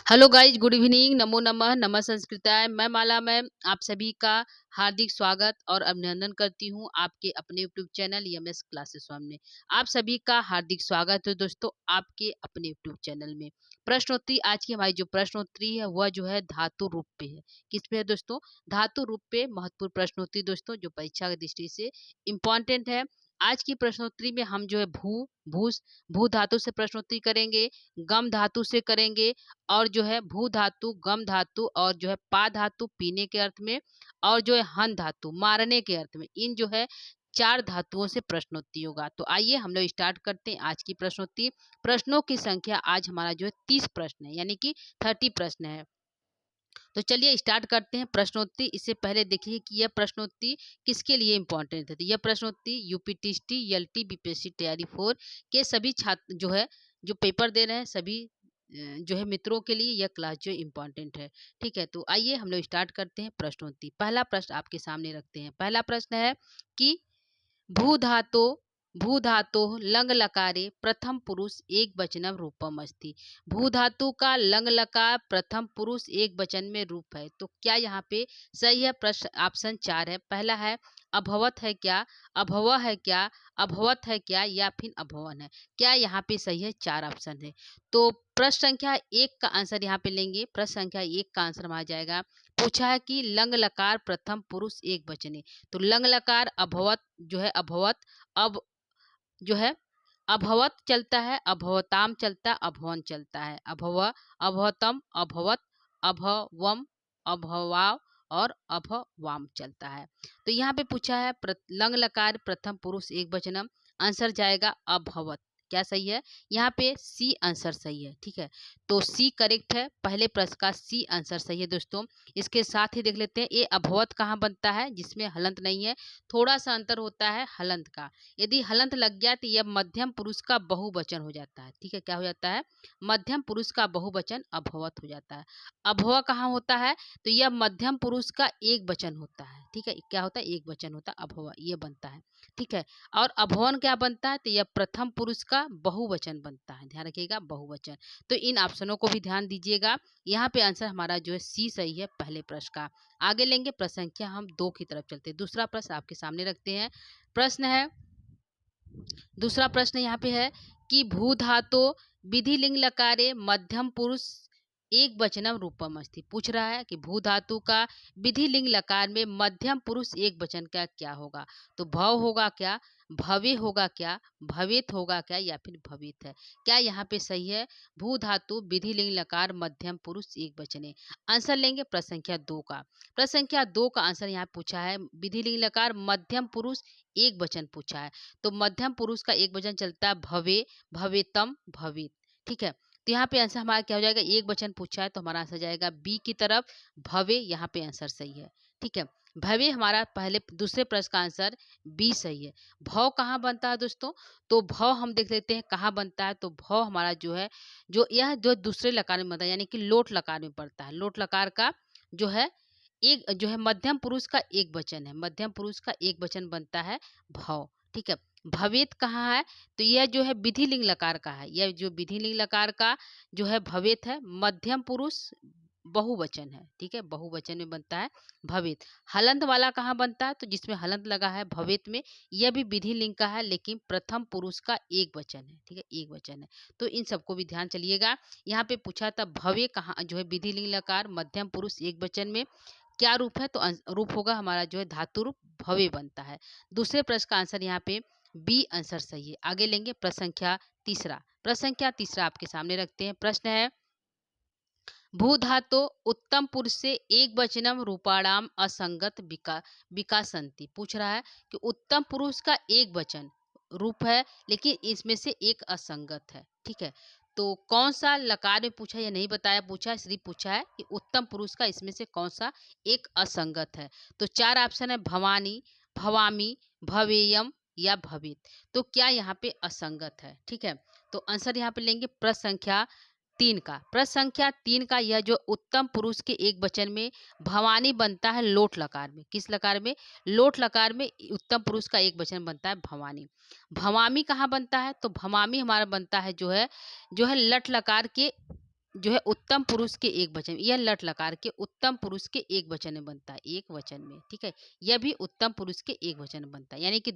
Hello guys, good evening, नमो नमः, नमः संस्कृताय। मैं माला मैम आप सभी का हार्दिक स्वागत और अभिनंदन करती हूँ आपके अपने YouTube channel MS classes one में। आप सभी का हार्दिक स्वागत है दोस्तों आपके अपने यूट्यूब चैनल में। प्रश्नोत्तरी आज की हमारी जो प्रश्नोत्तरी है वह जो है धातु रूप पे है। किस पे है दोस्तों? धातु रूप पे महत्वपूर्ण प्रश्नोत्तरी दोस्तों, जो परीक्षा की दृष्टि से इम्पोर्टेंट है। आज की प्रश्नोत्तरी में हम जो है भू धातु से प्रश्नोत्तरी करेंगे, गम धातु से करेंगे, और जो है भू धातु, गम धातु, और जो है पा धातु पीने के अर्थ में, और जो है हन धातु मारने के अर्थ में। इन जो है 4 धातुओं से प्रश्नोत्तरी होगा। तो आइए हम लोग स्टार्ट करते हैं आज की प्रश्नोत्तरी। प्रश्नों की संख्या आज हमारा जो है 30 प्रश्न है, यानी कि 30 प्रश्न है। तो चलिए स्टार्ट करते हैं प्रश्नोत्तरी। इससे पहले देखिए कि यह प्रश्नोत्तरी किसके लिए इम्पोर्टेंट है। तो यह प्रश्नोत्तरी यूपीटीसीटी, एलटी, बीपीएससी तैयारी 4 के सभी छात्र जो है, जो पेपर दे रहे हैं, सभी जो है मित्रों के लिए यह क्लास जो इम्पोर्टेंट है। ठीक है, तो आइए हम लोग स्टार्ट करते हैं प्रश्नोत्तरी। पहला प्रश्न आपके सामने रखते हैं। पहला प्रश्न है कि भूधातो भूधातो लंग लकारे प्रथम पुरुष एक वचनम रूपम अस्ति। भूधातु का लंग लकार प्रथम पुरुष एक वचन में रूप है। तो क्या यहाँ पे सही है? प्रश्न ऑप्शन 4 है। पहला है अभवत है क्या, अभव है क्या, अभवत है क्या, या फिर अभवन है। क्या यहाँ पे सही है? 4 ऑप्शन है। तो प्रश्न संख्या 1 का आंसर यहाँ पे लेंगे। प्रश्न संख्या 1 का आंसर आ जाएगा। पूछा है कि लंग लकार प्रथम पुरुष एक वचने। तो लंग लकार अभवत जो है, अभवत अब जो है अभवत चलता है, अभवताम चलता है, अभवन चलता है, अभव, अभवतम, अभवत, अभवम, अभवाव और अभवाम चलता है। तो यहाँ पे पूछा है लंग लकार प्रथम पुरुष एक वचनम, आंसर जाएगा अभवत। क्या सही है? यहाँ पे सी आंसर सही है। ठीक है, तो सी करेक्ट है। पहले प्रश्न का सी आंसर सही है दोस्तों। इसके साथ ही देख लेते हैं ये अभवत कहाँ बनता है, जिसमें हलंत नहीं है। थोड़ा सा अंतर होता है हलंत का। यदि हलंत लग गया तो यह मध्यम पुरुष का बहुवचन हो जाता है। ठीक है, क्या हो जाता है? मध्यम पुरुष का बहुवचन अभवत हो जाता है। अभव कहाँ होता है? तो यह मध्यम पुरुष का एक वचन होता है। ठीक है, क्या होता है? एक वचन होता है, अभव ये बनता है। ठीक है, और अभवन क्या बनता है? तो यह प्रथम पुरुष का बहुवचन बनता है। ध्यान रखिएगा, बहुवचन। तो इन ऑप्शनों को भी ध्यान दीजिएगा। यहाँ पे आंसर हमारा जो है सी सही है पहले प्रश्न का। आगे लेंगे प्रश्न संख्या हम 2 की तरफ चलते हैं। दूसरा प्रश्न आपके सामने रखते हैं। प्रश्न है, दूसरा प्रश्न यहाँ पे है कि भू धातो विधि लिंग लकारे मध्यम पुरुष एक वचनम रूपम अस्ति। पूछ रहा है कि भू धातु का विधि लिंग लकार में मध्यम पुरुष एक वचन का क्या होगा। तो भव होगा क्या, भवे होगा क्या, भवेत होगा क्या, या फिर भवित है। क्या यहाँ पे सही है? भू धातु विधि लिंग लकार मध्यम पुरुष एक वचने। आंसर लेंगे प्रश्न संख्या 2 का। प्रश्न संख्या 2 का आंसर यहाँ पूछा है विधि लिंग लकार मध्यम पुरुष एक वचन पूछा है। तो मध्यम पुरुष का एक वचन चलता है भवे, भवेतम, भवित। ठीक है, तो यहाँ पे आंसर हमारा क्या हो जाएगा? एक वचन पूछा है तो हमारा आंसर जाएगा बी की तरफ, भवे। यहाँ पे आंसर सही है। ठीक है, भवे हमारा पहले दूसरे प्रश्न का आंसर बी सही है। भव कहाँ बनता है दोस्तों? तो भव हम देख लेते हैं कहाँ बनता है। तो भव हमारा जो है, जो यह जो दूसरे लकार में बनता है, यानी कि लोट लकार में पड़ता है। लोट लकार का जो है एक जो है मध्यम पुरुष का एक वचन है। मध्यम पुरुष का एक वचन बनता है भव। ठीक है, भवेत कहाँ है? तो यह जो है विधि लिंग लकार का है। यह जो विधि लिंग लकार का जो है भवेत है, मध्यम पुरुष बहुवचन है। ठीक है, बहुवचन में बनता है भवेत। हलंत वाला कहाँ बनता है? तो जिसमें हलंत लगा है भवेत में, यह भी विधि लिंग का है, लेकिन प्रथम पुरुष का एक वचन है। ठीक है, एक वचन है। तो इन सबको भी ध्यान चलिएगा। यहाँ पे पूछा था भवे कहाँ जो है विधि लिंग लकार मध्यम पुरुष एक वचन में क्या रूप है। तो रूप होगा हमारा जो है धातु रूप भवे बनता है। दूसरे प्रश्न का आंसर यहाँ पे बी आंसर सही है। आगे लेंगे प्रश्न संख्या तीसरा। प्रश्न संख्या तीसरा आपके सामने रखते हैं। प्रश्न है भू धातो उत्तम पुरुष से एक वचनम रूपाणाम असंगत विकासंति। पूछ रहा है कि उत्तम पुरुष का एक वचन रूप है, लेकिन इसमें से एक असंगत है। ठीक है, तो कौन सा लकार में पूछा, या नहीं बताया, पूछा सिर्फ पूछा है कि उत्तम पुरुष का इसमें से कौन सा एक असंगत है। तो 4 ऑप्शन है भवानी, भवामी, भवेयम या भवित। तो क्या यहाँ पे असंगत है? ठीक है, तो आंसर यहाँ पे लेंगे प्रश्न संख्या 3 का। प्रश्न संख्या 3 का यह जो उत्तम पुरुष के एक वचन में भवानी बनता है लोट लकार में। किस लकार में? लोट लकार में उत्तम पुरुष का एक वचन बनता है भवानी। भवामी कहाँ बनता है? तो भवामी हमारा बनता है जो है लट लकार के जो है उत्तम पुरुष के एक वचन, यह लट लकार के उत्तम पुरुष के एक वचन में बनता है, एक वचन में, ठीक है। यह भी उत्तम पुरुष के एक वचन में बनता है, यानी कि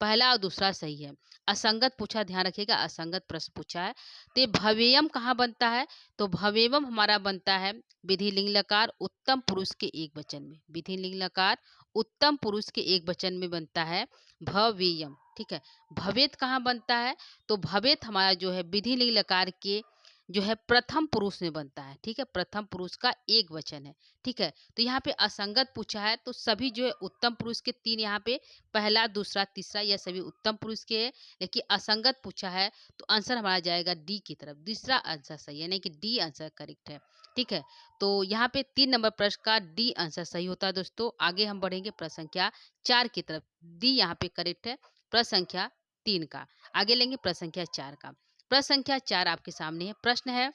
पहला और दूसरा सही है। असंगत पूछा, ध्यान रखिएगा, असंगत प्रश्न पूछा है। तो ये भवेयम कहाँ बनता है? तो भवेयम हमारा बनता है विधि लिंग लकार उत्तम पुरुष के एक वचन में, विधि लिंग लकार उत्तम पुरुष के एक वचन में बनता है भवेयम, ठीक है। भवेत कहाँ बनता है? तो भवेत हमारा जो है विधि लिंग लकार के जो है प्रथम पुरुष में बनता है, ठीक है। प्रथम पुरुष का एक वचन है, ठीक है। तो यहाँ पे असंगत पूछा है, तो सभी जो है उत्तम पुरुष के तीन, यहाँ पे पहला दूसरा तीसरा यह सभी उत्तम पुरुष के है। लेकिन असंगत पूछा है तो आंसर हमारा जाएगा डी की तरफ, दूसरा आंसर सही है, यानी कि डी आंसर करेक्ट है, ठीक है। तो यहाँ पे 3 नंबर प्रश्न का डी आंसर सही होता है दोस्तों। आगे हम बढ़ेंगे प्रश्न संख्या 4 की तरफ। डी यहाँ पे करेक्ट है प्रश्न संख्या 3 का। आगे लेंगे प्रश्न संख्या 4 का। प्रश्न संख्या 4 आपके सामने है। प्रश्न है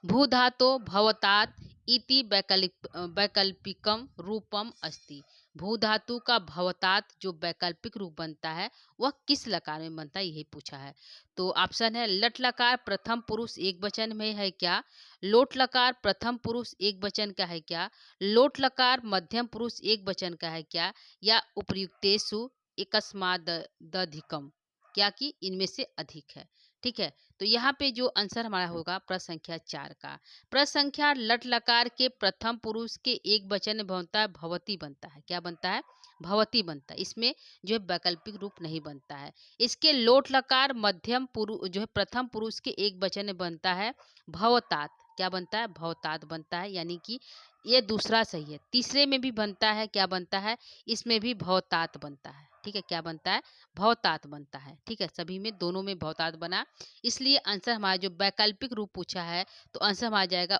भूधातो भवतात इति वैकल्पिकम रूपम अस्ति। भूधातु का भवतात जो वैकल्पिक रूप बनता है वह किस लकार में बनता है, यही पूछा है। तो ऑप्शन है लट लकार प्रथम पुरुष एक वचन में है क्या, लोट लकार प्रथम पुरुष एक वचन का है क्या, लोट लकार मध्यम पुरुष एक वचन का है क्या, या उपर्युक्तेषु एकस्मादधिकम, क्या कि इनमें से अधिक है, ठीक है। तो यहाँ पे जो आंसर हमारा होगा प्रश्न संख्या 4 का। प्रश्न संख्या लट लकार के प्रथम पुरुष के एक वचन में बनता है भवती बनता है, क्या बनता है? भवती बनता है। इसमें जो है वैकल्पिक रूप नहीं बनता है। इसके लोट लकार मध्यम पुरुष जो है प्रथम पुरुष के एक वचन में बनता है भवतात, क्या बनता है? भवतात बनता है, यानी कि ये दूसरा सही है। तीसरे में भी बनता है, क्या बनता है? इसमें भी भवतात बनता है, ठीक है। क्या बनता है? भवतात बनता है, ठीक है। सभी में दोनों में भवतात बना, इसलिए आंसर हमारा जो वैकल्पिक रूप पूछा है तो आंसर हमारा जाएगा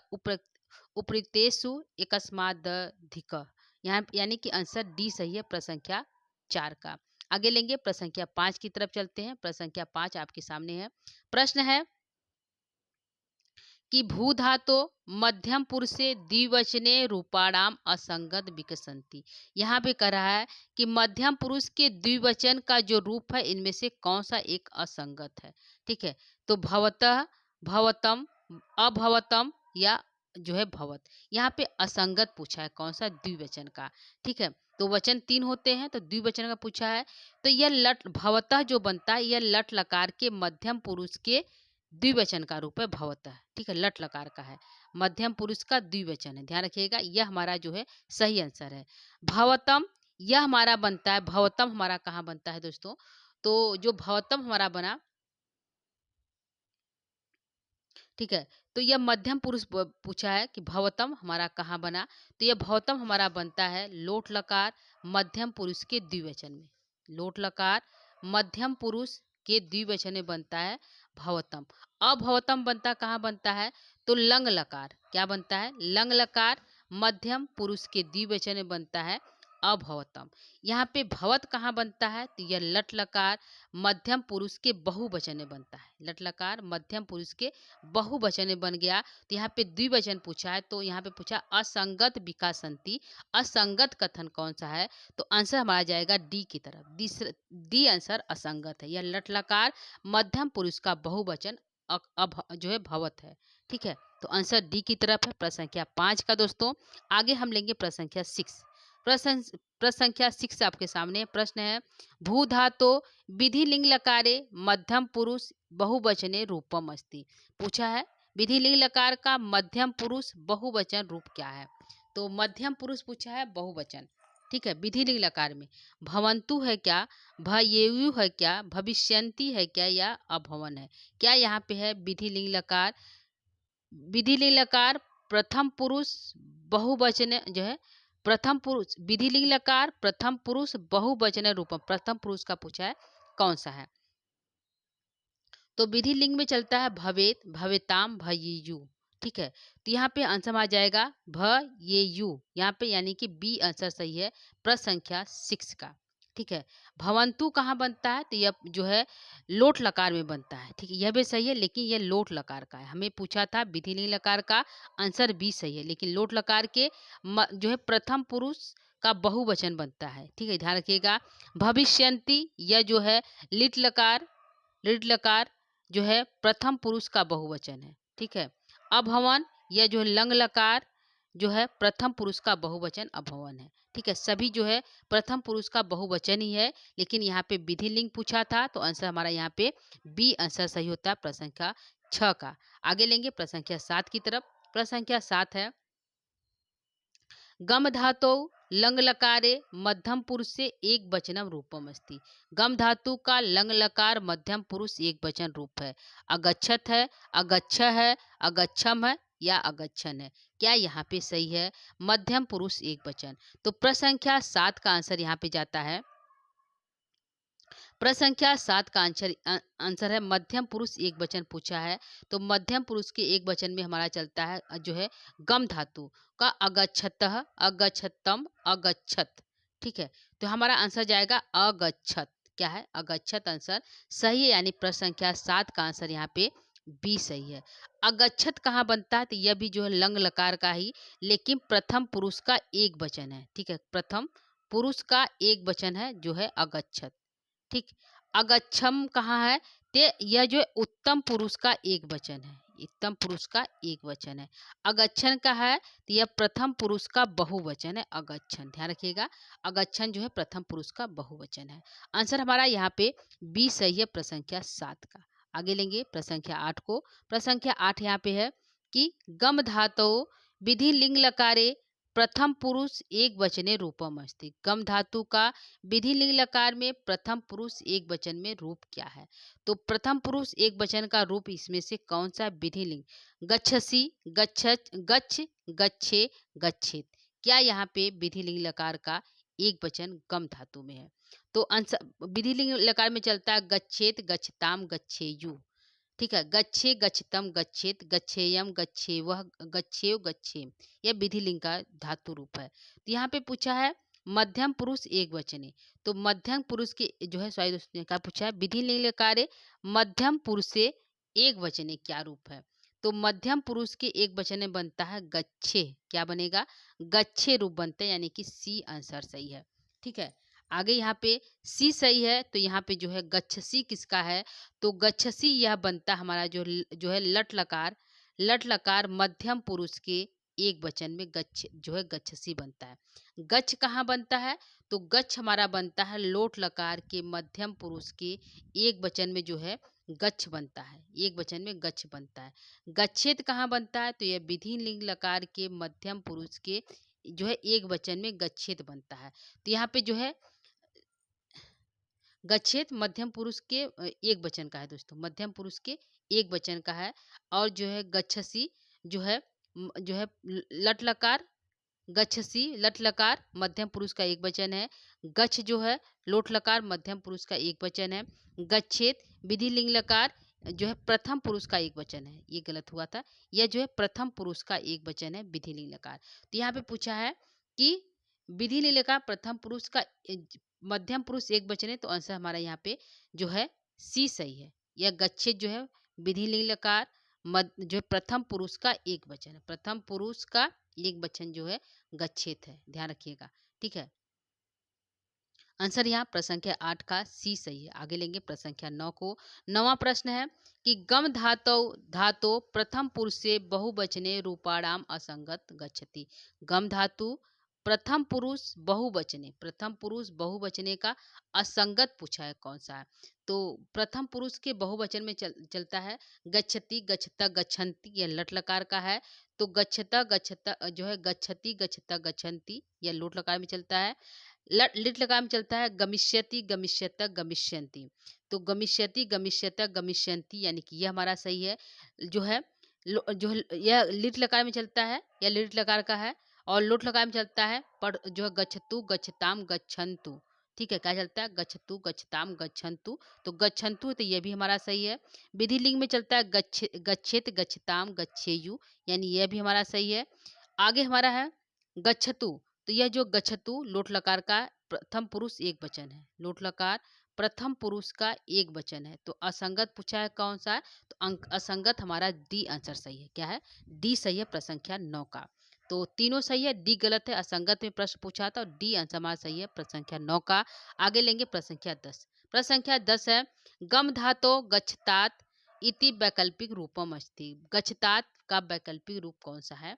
उपरिक्तेषु एकस्मादधिक, यहाँ यानी कि आंसर डी सही है प्रश्न संख्या 4 का। आगे लेंगे प्रश्न संख्या 5 की तरफ चलते हैं। प्रश्न संख्या 5 आपके सामने है। प्रश्न है कि भूधातो मध्यम पुरुषे द्विवचने रूपाणाम असंगत विकसंती। यहाँ पे कह रहा है कि मध्यम पुरुष के द्विवचन का जो रूप है इनमें से कौन सा एक असंगत है, ठीक है। तो भवतः, भवतम, अभवतम या जो है भवत, यहाँ पे असंगत पूछा है कौन सा द्विवचन का, ठीक है। तो वचन 3 होते हैं तो द्विवचन का पूछा है। तो यह लट भवतः जो बनता है यह लट लकार के मध्यम पुरुष के द्विवचन का रूप है भवतः, ठीक है। लट लकार का है, मध्यम पुरुष का द्विवचन है, ध्यान रखिएगा। यह हमारा जो है सही आंसर है। भवतम यह हमारा बनता है, भवतम हमारा कहाँ बनता है दोस्तों? तो जो भवतम हमारा बना, ठीक है। तो यह मध्यम पुरुष पूछा है कि भवतम हमारा कहाँ बना, तो यह भवतम हमारा बनता है लोट लकार मध्यम पुरुष के द्विवचन में। लोट लकार मध्यम पुरुष के द्विवचन में बनता है भवतम। अभवतम बनता कहाँ बनता है? तो लंग लकार, क्या बनता है? लंग लकार मध्यम पुरुष के द्विवचन में बनता है अभवतम। यहाँ पे भवत कहाँ बनता है? तो यह लट लकार मध्यम पुरुष के बहुवचन में बनता है। लट लकार मध्यम पुरुष के बहुवचन में बन गया। तो यहाँ पे द्विवचन पूछा है, तो यहाँ पे पूछा असंगत विकासंती, असंगत कथन कौन सा है? तो आंसर हमारा जाएगा डी की तरफ। डी आंसर असंगत है। यह लट लकार मध्यम पुरुष का बहुवचन जो है भवत है, ठीक है। तो आंसर डी की तरफ है प्रश्न संख्या 5 का दोस्तों। आगे हम लेंगे प्रश्न संख्या 6। प्रश्न संख्या 6 आपके सामने प्रश्न है भूधातो विधि लिंग लकारे मध्यम पुरुष बहुवचने रूपम अस्ति। पूछा है विधि लिंग लकार का मध्यम पुरुष बहुवचन रूप क्या है? तो मध्यम पुरुष पूछा है बहुवचन, ठीक है। विधि लिंग लकार में भवंतु है क्या, भयेयु है क्या, भविष्यंती है क्या, या अभवन है क्या? यहाँ पे है विधि लिंग लकार, विधि लिंग लकार प्रथम पुरुष बहुवचन जो है, प्रथम पुरुष विधि लिंग लकार प्रथम पुरुष बहुवचन रूपम, प्रथम पुरुष का पूछा है कौन सा है? तो विधि लिंग में चलता है भवेत, भवेताम, भयेयु, ठीक है। तो यहाँ पे आंसर आ जाएगा भयेयु, यहाँ पे यानी कि बी आंसर सही है प्रश्न संख्या 6 का, ठीक है। भवंतु कहाँ बनता है? तो यह जो है लोट लकार में बनता है, ठीक है। यह भी सही है लेकिन यह लोट लकार का है। हमें पूछा था विधि लिंग लकार का, आंसर बी सही है, लेकिन लोट लकार के जो है प्रथम पुरुष का बहुवचन बनता है, ठीक है। ध्यान रखिएगा। भविष्यंती यह जो है लिट लकार, लिट लकार जो है प्रथम पुरुष का बहुवचन है, ठीक है। अभवन, यह जो लंग लकार जो है प्रथम पुरुष का बहुवचन अभवन है। ठीक है, सभी जो है प्रथम पुरुष का बहुवचन ही है, लेकिन यहाँ पे विधि लिंग पूछा था तो आंसर हमारा यहाँ पे बी आंसर सही होता है प्रश्न संख्या 6 का। आगे लेंगे प्रश्न संख्या 7 की तरफ। प्रश्न संख्या 7 है, गम धातु लंग लकारे मध्यम पुरुष से एक वचनम रूपम अस्ति। गम धातु का लंग लकार मध्यम पुरुष एक वचन रूप है। अगच्छत है, अगच्छ है, अगच्छम है या अगच्छन है। क्या यहाँ पे सही है? मध्यम पुरुष एक वचन। तो प्रश्न संख्या 7 का आंसर यहाँ पे जाता है, प्रश्न संख्या 7 का आंसर है मध्यम पुरुष एक वचन पूछा है। तो मध्यम पुरुष के एक वचन में हमारा चलता है जो है गम धातु का अगच्छतः, अगच्छतम, अगच्छत। ठीक है, तो हमारा आंसर जाएगा अगच्छत। क्या है? अगच्छत आंसर सही है, यानी प्रश्न संख्या 7 का आंसर यहाँ पे बी सही है। अगच्छत कहाँ बनता है? तो यह भी जो है लंग लकार का ही, लेकिन प्रथम पुरुष का एक वचन है। ठीक है, प्रथम पुरुष का एक वचन है जो है अगच्छत। ठीक, अगच्छम कहाँ है? ते यह जो है उत्तम पुरुष का एक वचन है, उत्तम पुरुष का एक वचन है। अगच्छन का है तो यह प्रथम पुरुष का बहुवचन है अगच्छन। ध्यान रखिएगा, अगच्छन जो है प्रथम पुरुष का बहुवचन है। आंसर हमारा यहाँ पे बी सही है प्रश्न संख्या 7 का। आगे लेंगे प्रश्न संख्या 8 को। प्रश्न संख्या 8 यहाँ पे है कि गम धातु विधि लिंग लकारे प्रथम पुरुष एक वचने रूपम अस्ति। गम धातु का विधि लिंग लकार में प्रथम पुरुष एक वचन में रूप क्या है? तो प्रथम पुरुष एक वचन का रूप इसमें से कौन सा विधि लिंग? गच्छसि, गच्छत, गच्छ, गच्छे, गच्छेत। क्या यहाँ पे विधि लिंग लकार का एक वचन गम धातु में है? तो आंसर विधि लिंग लकार में चलता है गच्छेत, गच्छताम, गच्छेयु। ठीक है, गच्छे, गच्छतम, गच्छेत, गच्छेयम, गच्छेवः, गच्छेव, गच्छेम। यह विधि लिंग का धातु रूप है। तो यहाँ पे पूछा है मध्यम पुरुष एक वचने। तो मध्यम पुरुष के जो है सॉरी दोस्तों ने क्या पूछा है, विधि लिंग लकारे मध्यम पुरुष से एक वचने क्या रूप है? तो मध्यम पुरुष के एक वचन में बनता है गच्छे। क्या बनेगा? गच्छे रूप बनते हैं, यानी कि सी आंसर सही है। ठीक है, आगे यहाँ पे सी सही है, तो यहाँ पे जो है गच्छसी किसका है? तो गच्छसी यह बनता हमारा जो है लट लकार, लट लकार मध्यम पुरुष के एक वचन में गच्छ जो है गच्छसी बनता है। गच्छ कहाँ बनता है? तो गच्छ हमारा बनता है लोट लकार के मध्यम पुरुष के एक वचन में जो है गच्छ बनता है, एक वचन में गच्छ बनता है। गच्छेत कहाँ बनता है? तो यह विधि लिंग लकार के मध्यम पुरुष के जो है एक वचन में गच्छेत बनता है। तो यहाँ पे जो है गच्छेत मध्यम पुरुष के एक वचन का है दोस्तों, मध्यम पुरुष के एक वचन का है। और जो है गच्छसी जो है जो है लट लकार, गच्छसी लट लकार मध्यम पुरुष का एक वचन है। गच्छ जो है लोट लकार मध्यम पुरुष का एक वचन है। गच्छेत विधि लिंग लकार जो है प्रथम पुरुष का एक वचन है। ये गलत हुआ था, यह जो है प्रथम पुरुष का एक वचन है विधि लिंग लकार। तो यहाँ पे पूछा है कि विधि लिंग लकार प्रथम पुरुष का मध्यम पुरुष एक वचन है, तो आंसर हमारा यहाँ पे जो है सी सही है। यह गच्छेत जो है विधि लिंग लकार जो है प्रथम पुरुष का एक वचन है, प्रथम पुरुष का एक वचन जो है गच्छेत है। ध्यान रखिएगा। ठीक है, आंसर यहाँ प्रश्न संख्या 8 का सी सही है। आगे लेंगे प्रश्न संख्या 9 को। नवा प्रश्न है कि गम धातु प्रथम पुरुष से बहुवचने रूपाणाम असंगत गच्छति। गम धातु प्रथम पुरुष बहुवचने, प्रथम पुरुष बहुवचने का असंगत पूछा है कौन सा है? तो प्रथम पुरुष के बहुवचन में चलता है गच्छति, गच्छता, गच्छन्ति, यह लट लकार का है। तो गच्छता गच्छता जो है गच्छति, गच्छता, गच्छन्ति, यह लोट लकार में चलता है। लिट लकार में चलता है गमिष्यति, गमिष्यत, गमिष्यन्ति। तो गमिष्यति, गमिष्यत, गमिष्यन्ति, यानी कि यह हमारा सही है। जो है यह लिट लकार में चलता है, यह लिट लकार का है। और लोट लकार में चलता है पर जो है गच्छतु, गच्छताम, गच्छन्तु। ठीक है, क्या चलता है? गच्छतु, गच्छताम, गच्छन्तु। तो गच्छन्तु तो यह भी हमारा सही है। विधि लिंग में चलता है गच्छेत, गच्छताम, गच्छेयु, यानी यह भी हमारा सही है। आगे हमारा है गच्छतु। तो यह जो गच्छतु लोट लकार का प्रथम पुरुष एक वचन है, लोट लकार प्रथम पुरुष का एक वचन है। तो असंगत पूछा है कौन सा है? तो असंगत हमारा डी आंसर सही है। क्या है? डी सही है प्रश्न संख्या 9 का। तो तीनों सही है, डी गलत है। असंगत में प्रश्न पूछा था और डी आंसर हमारा सही है प्रश्न संख्या 9 का। आगे लेंगे प्रश्न संख्या 10। प्रश्न संख्या 10 है गम धातो गच्छतात इति वैकल्पिक रूपम अस्ति। गच्छतात का वैकल्पिक रूप कौन सा है?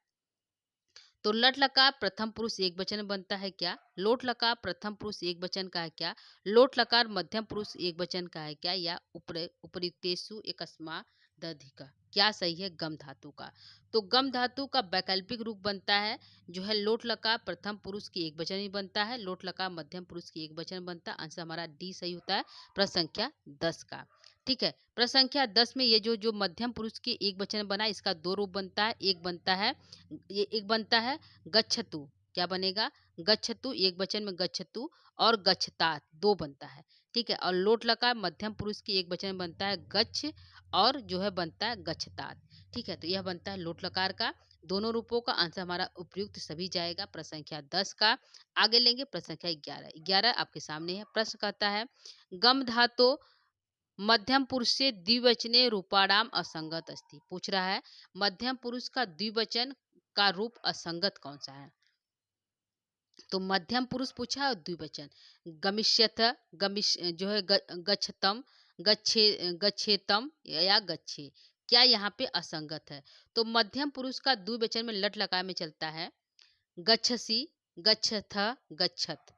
तो लट लकार प्रथम पुरुष एक वचन में बनता है क्या? लोट लकार प्रथम पुरुष एक वचन का है क्या? लोट लकार मध्यम पुरुष एक वचन का है क्या? या उपयुक्तेषु एकस्मादधिकः क्या सही है गम धातु का? तो गम धातु का वैकल्पिक रूप बनता है जो है लोट लकार प्रथम पुरुष की एक वचन ही बनता है, लोट लकार मध्यम पुरुष की एक वचन बनता है। आंसर हमारा डी सही होता है प्रश्न संख्या 10 का। ठीक है, प्रश्न संख्या 10 में ये जो जो मध्यम पुरुष की एक वचन बना इसका दो रूप बनता है। एक बनता है गच्छतु। क्या बनेगा? गच्छतु, एक वचन में गच्छतु, और गच्छतात दो बनता है। ठीक है, और लोट लकार मध्यम पुरुष की एक वचन में बनता है गच्छ, और जो है बनता है गच्छतात। ठीक है, तो यह बनता है लोट लकार का। दोनों रूपों का आंसर हमारा उपयुक्त सभी जाएगा प्रश्न संख्या 10 का। आगे लेंगे प्रश्न संख्या 11 आपके सामने है। प्रश्न कहता है गम धातु मध्यम पुरुष से द्विवचने रूपाणाम असंगत अस्ति। पूछ रहा है मध्यम पुरुष का द्विवचन का रूप असंगत कौन सा है? तो मध्यम पुरुष पूछा है और द्विवचन गमिष्यथ, जो है गच्छतम, गच्छेतम या गच्छे, क्या यहाँ पे असंगत है? तो मध्यम पुरुष का द्विवचन में लट लकार में चलता है गच्छसी, गच्छथ, गच्छत।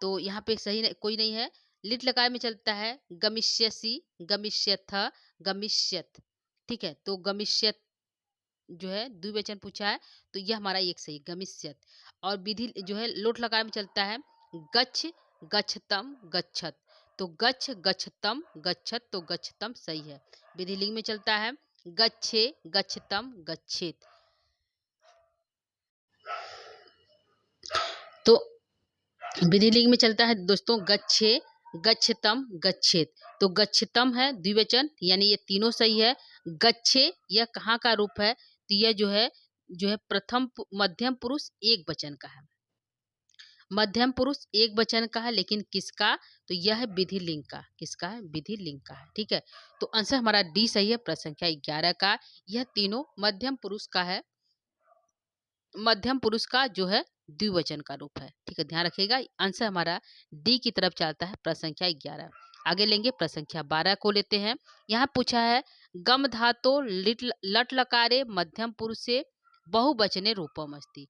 तो यहाँ पे सही नहीं, कोई नहीं है। लिट लकार में चलता है गमिष्यसि, गमिष्यथ, गमिष्यत। ठीक है, तो गमिष्यत जो है द्विवचन पूछा है तो यह हमारा एक सही गमिष्यत। और विधि जो है लोट लकार में चलता है गच्छ, गच्छतम, गच्छत। तो गच्छ, गच्छतम, गच्छत, तो गच्छतम सही है। विधि लिंग में चलता है गच्छे, गच्छतम, गच्छेत। तो विधि लिंग में चलता है दोस्तों गच्छे, गच्छतम, गच्छेत। तो गच्छतम है द्विवचन, यानी ये तीनों सही है। गच्छे यह कहाँ का रूप है? तो यह जो है मध्यम पुरुष एक वचन का है। मध्यम पुरुष एक वचन का है, लेकिन किसका? तो यह है विधि लिंग का। किसका है? विधि लिंग का है। ठीक है, तो आंसर हमारा डी सही है प्रश्न संख्या 11 का। यह तीनों मध्यम पुरुष का है, मध्यम पुरुष का जो है द्विवचन का रूप है। ठीक है, ध्यान रखिएगा। आंसर हमारा डी की तरफ चलता है प्रश्न संख्या 11। आगे लेंगे प्रश्न संख्या 12 को लेते हैं। यहाँ पूछा है गम धातो लट लकारे मध्यम पुरुष से बहुवचने रूपम अस्ति।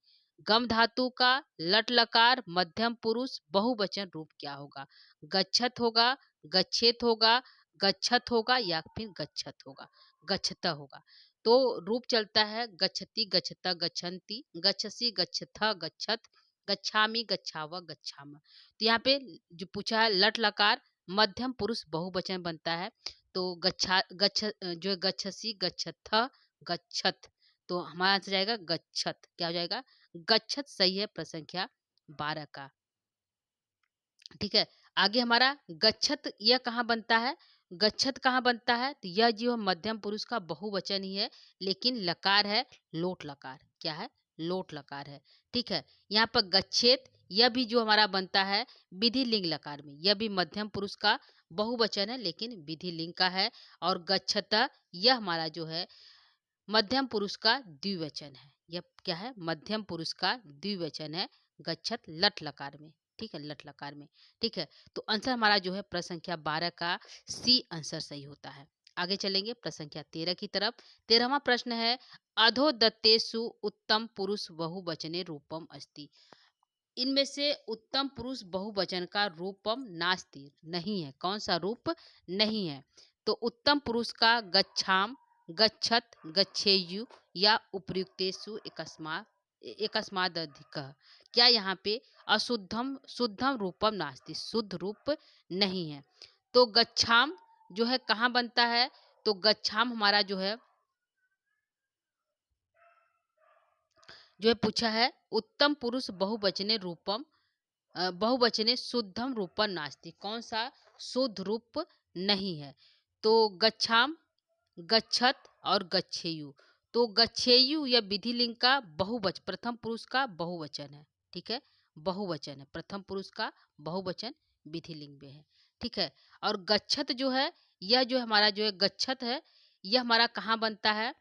गम धातु का लट लकार मध्यम पुरुष बहुवचन रूप क्या होगा? गच्छत होगा, गच्छेत होगा, गच्छत होगा, या फिर गच्छत होगा, गच्छता होगा। तो रूप चलता है गच्छति, गच्छता, गच्छन्ति, गच्छसि, गच्छथ, गच्छत, गच्छामि, गच्छाव, गच्छाम। तो यहाँ पे जो पूछा है लट लकार मध्यम पुरुष बहुवचन बनता है। तो जो है गच्छसि, गच्छथ, गच्छत। तो हमारा आंसर जाएगा गच्छत। क्या हो जाएगा? गच्छत सही है प्रश्न संख्या 12 का। ठीक है, आगे हमारा गच्छत यह कहाँ बनता है? गच्छत कहाँ बनता है? तो यह जो मध्यम पुरुष का बहुवचन ही है, लेकिन लकार है लोट लकार। क्या है? लोट लकार है। ठीक है, यहाँ पर गच्छेत यह भी जो हमारा बनता है विधि लिंग लकार में, यह भी मध्यम पुरुष का बहुवचन है लेकिन विधि लिंग का है। और गच्छत यह हमारा जो है मध्यम पुरुष का द्विवचन है। यह क्या है? मध्यम पुरुष का द्विवचन है गच्छत लट लकार में। ठीक है, लट लकार में। ठीक है, तो आंसर हमारा जो है प्रश्न संख्या 12 का सी आंसर सही होता है। आगे चलेंगे प्रश्न संख्या 13 की तरफ। 13वां प्रश्न है अधोदत्तेषु उत्तम पुरुष बहुवचने रूपम अस्ति। इनमें से उत्तम पुरुष बहुवचन का रूपम नास्ति, नहीं है। कौन सा रूप नहीं है? तो उत्तम पुरुष का गच्छाम, गच्छत, गच्छेयु, या उपयुक्तेषु एकस्मादधिकः। क्या यहाँ पे अशुद्धम शुद्धम रूपम नास्ति, शुद्ध रूप नहीं है। तो गच्छाम जो है कहाँ बनता है? तो गच्छाम हमारा जो है पूछा है उत्तम पुरुष बहुवचने शुद्धम रूपम नास्ति, कौन सा शुद्ध रूप नहीं है? तो गच्छाम, गच्छत और गच्छेयु। तो गच्छेयु या विधि लिंग का बहुवचन, प्रथम पुरुष का बहुवचन है। ठीक है, बहुवचन है, प्रथम पुरुष का बहुवचन विधि लिंग में है। ठीक है, और गच्छत जो है यह जो हमारा जो है गच्छत है, यह हमारा कहाँ बनता है?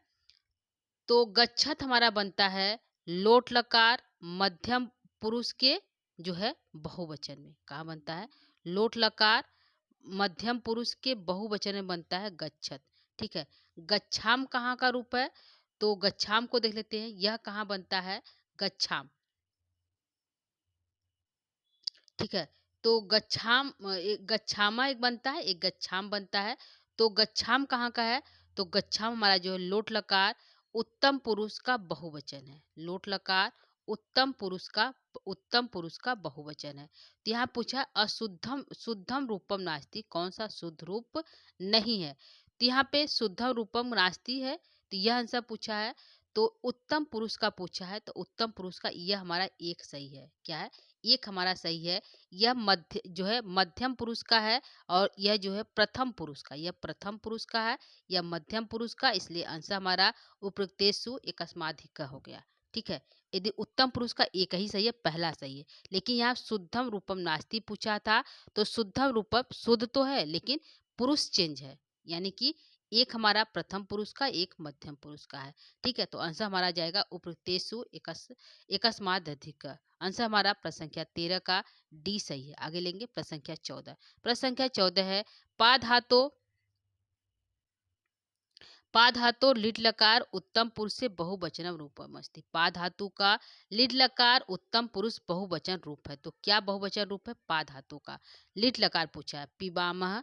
तो गच्छत हमारा बनता है लोट लकार मध्यम पुरुष के जो है बहुवचन में। कहाँ बनता है? लोट लकार मध्यम पुरुष के बहुवचन में बनता है गच्छत। ठीक है। गच्छाम कहाँ का रूप है? तो गच्छाम को देख लेते हैं, यह कहाँ बनता है? गच्छाम, ठीक है। तो गच्छाम एक गच्छामा एक बनता है, एक गच्छाम बनता है। तो गच्छाम कहाँ का है? तो गच्छाम हमारा जो है लोट लकार उत्तम पुरुष का बहुवचन है। लोट लकार उत्तम पुरुष का बहुवचन है। तो यहाँ पूछा है अशुद्धम शुद्धम रूपम नास्ति, कौन सा शुद्ध रूप नहीं है? तो यहाँ पे शुद्धम रूपम नास्ति है, तो यह आंसर पूछा है। तो उत्तम पुरुष का पूछा है, तो उत्तम पुरुष का यह हमारा एक सही है। क्या है? एक हमारा सही है। यह मध्य जो है मध्यम पुरुष का है, और यह जो है प्रथम पुरुष का, यह प्रथम पुरुष का है, यह मध्यम पुरुष का, इसलिए आंसर हमारा उपयुक्तेषु एकस्माधिक का हो गया। ठीक है। यदि उत्तम पुरुष का एक ही सही है, पहला सही है, लेकिन यहाँ शुद्धम रूपम नास्ति पूछा था, तो शुद्धम रूपम शुद्ध तो है लेकिन पुरुष चेंज है, यानी कि एक हमारा प्रथम पुरुष का, एक मध्यम पुरुष का है। ठीक है। तो आंसर हमारा जाएगा उपयुक्तेषु एकस्माद् अधिक। आंसर हमारा प्रश्न संख्या 13 का डी सही है। आगे लेंगे प्रश्न संख्या 14। प्रश्न संख्या 14 है पा धातु लिट लकार उत्तम पुरुष से बहुवचनम रूपम अस्ति। पा धातु का लिट लकार उत्तम पुरुष बहुवचन रूप है। तो क्या बहुवचन रूप है? पा धातु का लिट लकार पूछा है। पिबामह,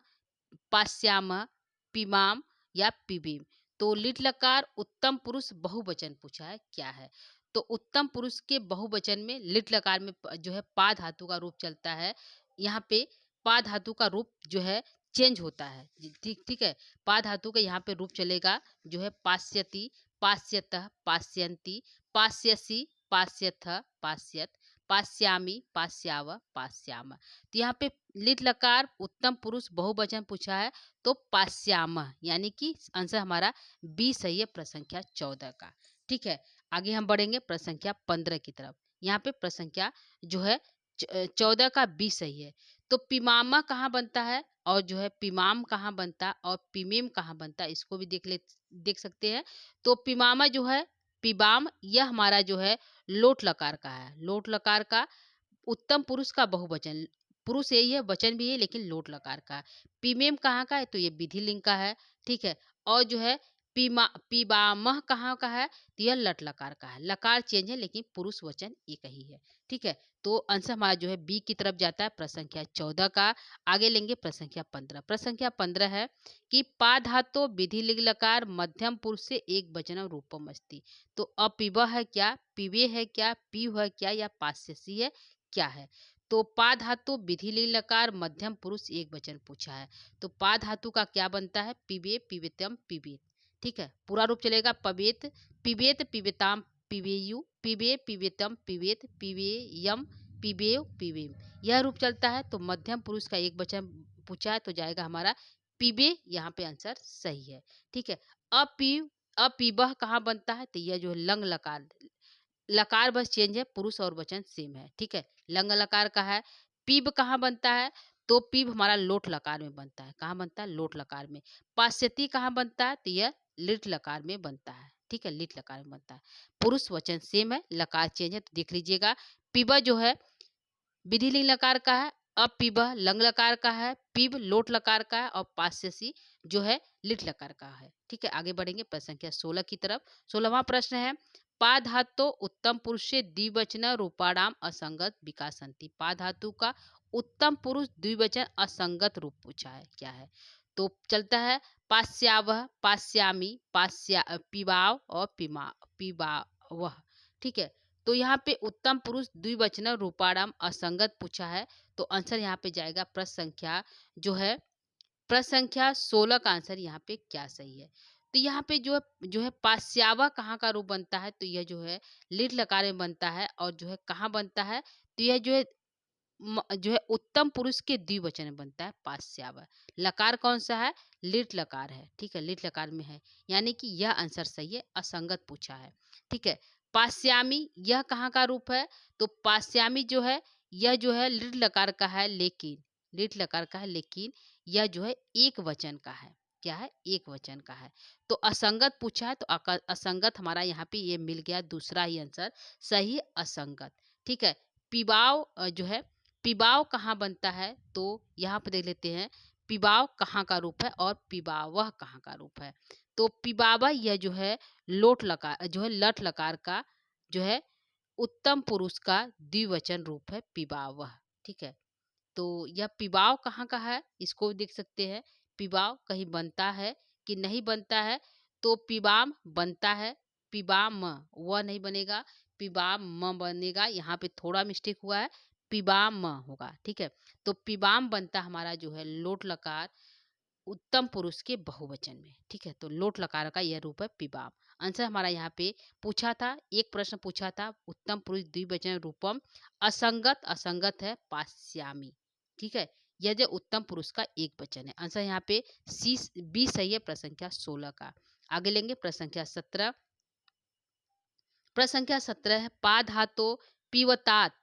पास्यामह, पिमाम या पिबीम। तो लिट लकार उत्तम पुरुष बहुवचन पूछा है, क्या है? तो उत्तम पुरुष के बहुवचन में लिट लकार में जो है पा धातु का रूप चलता है। यहाँ पे पा धातु का रूप जो है चेंज होता है। ठीक ठीक है। पा धातु का यहाँ पे रूप चलेगा जो है पास्यति, पास्यतः, पास्यन्ति, पास्यसि, पास्यथ, पास्यत, पास्यामि, पास्याव, पास्याम। तो यहाँ पे लिट लकार उत्तम पुरुष बहुवचन पूछा है, तो पास्याम, यानी कि आंसर हमारा बी सही है प्रश्न संख्या 14 का। ठीक है। आगे हम बढ़ेंगे प्रश्न संख्या 15 की तरफ। यहाँ पे प्रश्न संख्या जो है 14 का बी सही है। तो पिमामा कहाँ बनता है, और जो है पिमाम कहाँ बनता, और पिमेम कहाँ बनता, इसको भी देख सकते हैं। तो पिमामा जो है पिबाम, यह हमारा जो है लोट लकार का है। लोट लकार का उत्तम पुरुष का बहुवचन, पुरुष यही है, वचन भी है, लेकिन लोट लकार का। पीमेम कहाँ का है? तो ये विधि लिंग का है। ठीक है। और जो है पीबामह कहाँ का है? तो यह लट लकार का है। लकार चेंज है लेकिन पुरुष वचन एक ही है। ठीक है। तो आंसर हमारा जो है बी की तरफ जाता है प्रश्न संख्या 14 का। आगे लेंगे प्रश्न संख्या 15। प्रश्न संख्या 15 है कि पा धातो विधि लिंग लकार मध्यम पुरुष से एक वचनम रूपम अस्ति। तो अपिब है क्या, पिबे है क्या, पीव है क्या, या पास्यसी है क्या है? तो पा धातु विधि लिंग लकार मध्यम पुरुष एक वचन पूछा है। तो पा धातु का क्या बनता है? पिबे, पिबेतम, पिबेत। ठीक है। पूरा रूप चलेगा पबेत, पिबेत, पिबेताम, पिबेयु, पिबे, पिबेतम, पिबेत, पिबेयम, पिबेव, पिबेम। यह रूप चलता है। तो मध्यम पुरुष का एक वचन पूछा है, तो जाएगा हमारा पिबे, यहाँ पे आंसर सही है। ठीक है। अपीव, अपीबह कहाँ बनता है? तो यह जो है लंग लकार, लकार बस चेंज है, पुरुष और वचन सेम है। ठीक है। लंग लकार का है। पीब कहाँ बनता है? तो पीब हमारा लोट लकार में बनता है। कहाँ बनता है? लोट लकार में। पास्यति कहाँ बनता है? तो यह लिट लकार में बनता है। ठीक है। लिट लकार में बनता है। पुरुष वचन सेम है, लकार चेंज है, तो देख लीजिएगा। पीबा जो है विधि लिंग लकार का है, अपिब लंग लकार का है, पिब लोट लकार का है, और पास्यसी जो है लिट लकार का है। ठीक है। आगे बढ़ेंगे प्रश्न संख्या 16 की तरफ। 16वां प्रश्न है पा धातु उत्तम पुरुष से द्विवचन रूपाणाम असंगत विकासंति। पा धातु का उत्तम पुरुष द्विवचन असंगत रूप पूछा है, क्या है? तो चलता है पास्यावह, पास्यामी, पास्या, पिबाव और पिबावह। ठीक है। तो यहाँ पे उत्तम पुरुष द्विवचन रूपाणाम असंगत पूछा है, तो आंसर यहाँ पे जाएगा प्रश्न संख्या जो है प्रश्न संख्या 16 का आंसर यहाँ पे क्या सही है? तो यहाँ पे जो है पास्यावा कहाँ का रूप बनता है? तो यह जो है लिट लकार में बनता है, और जो है कहाँ बनता है? तो यह जो है उत्तम पुरुष के द्विवचन में बनता है पास्यावा। लकार कौन सा है? लिट लकार है। ठीक है। लिट लकार में है, यानी कि यह आंसर सही है, असंगत पूछा है। ठीक है। पास्यामी यह कहाँ का रूप है? तो पास्यामी जो है यह जो है लिट लकार का है, लेकिन लिट लकार का है, लेकिन यह जो है एक वचन का है। क्या है? एक वचन का है। तो असंगत पूछा है, तो असंगत हमारा यहाँ पे ये मिल गया, दूसरा ही आंसर सही, असंगत। ठीक है। पिबाव जो है पिबाव कहाँ बनता है? तो यहाँ पे देख लेते हैं। पिबाव कहाँ का रूप है और पिबावह कहाँ का रूप है। तो पिबावह यह जो है लोट लकार जो है लट लकार का जो है उत्तम पुरुष का द्विवचन रूप है पिबावह। ठीक है। तो यह पिबाव कहाँ का है इसको भी देख सकते हैं। पिबाव कहीं बनता है कि नहीं बनता है, तो पिबाम बनता है, पिबाम वह नहीं बनेगा, पिबाम म बनेगा। यहाँ पे थोड़ा मिस्टेक हुआ है, पिबाम होगा। ठीक है। तो पिबाम बनता हमारा जो है लोट लकार उत्तम पुरुष के बहुवचन में। ठीक है। तो लोट लकार का यह रूप है पिबाम। आंसर हमारा यहाँ पे पूछा था, एक प्रश्न पूछा था, उत्तम पुरुष द्विवचन रूपम असंगत, असंगत है पास्यामी। ठीक है। यह जो उत्तम पुरुष का एक वचन है। आंसर यहाँ पे सी बी सही है प्रश्न संख्या 16 का। आगे लेंगे प्रश्न संख्या 17। प्रश्न संख्या 17 है पा धातो पिवतात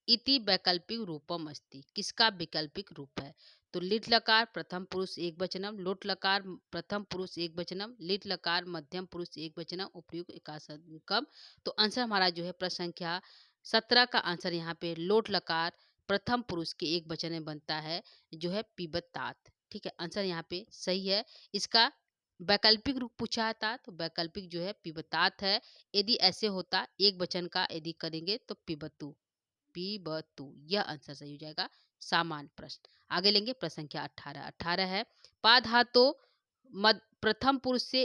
इति वैकल्पिक रूपम अस्ति। किसका वैकल्पिक रूप है? तो लिट लकार प्रथम पुरुष एक वचनम, लोट लकार प्रथम पुरुष एक वचनम, लिट लकार मध्यम पुरुष एक वचनम, उपयुक्त एकासकम। तो आंसर हमारा जो है प्रश्न संख्या 17 का आंसर यहाँ पे लोट लकार प्रथम पुरुष के एक वचन में बनता है जो है पिबतात। ठीक है। आंसर यहाँ पे सही है। इसका वैकल्पिक रूप पूछा था तो वैकल्पिक जो है पिबतात है। यदि ऐसे होता एक वचन का यदि करेंगे तो पिबतु, पीबतु, यह आंसर सही हो जाएगा। सामान्य प्रश्न। आगे लेंगे प्रश्न संख्या 18। 18 है पा धातो प्रथम पुरुष से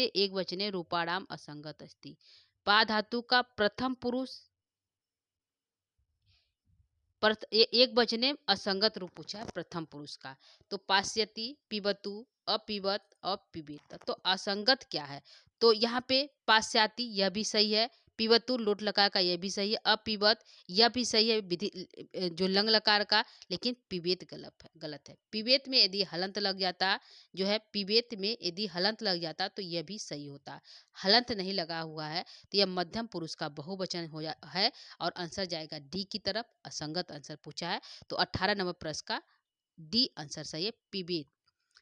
एक वचने रूपाणाम असंगत अस्ति। पा धातु का प्रथम पुरुष एक वचने असंगत रूप पूछा है प्रथम पुरुष का। तो पास्यति, पिबतु, अपिबत, अपिबेत। तो असंगत क्या है? तो यहाँ पे पास्याति यह भी सही है, पिबतु लोट लकार का यह भी सही है, अपिबत यह भी सही है विधि जो लंग लकार का, लेकिन पिबेत गलत है। पिबेत में यदि हलंत लग जाता जो है, पिबेत में यदि हलंत लग जाता तो यह भी सही होता। हलंत नहीं लगा हुआ है तो यह मध्यम पुरुष का बहुवचन है और आंसर जाएगा डी की तरफ। असंगत आंसर पूछा है तो 18 नंबर प्रश्न का डी आंसर सही है, पिबेत।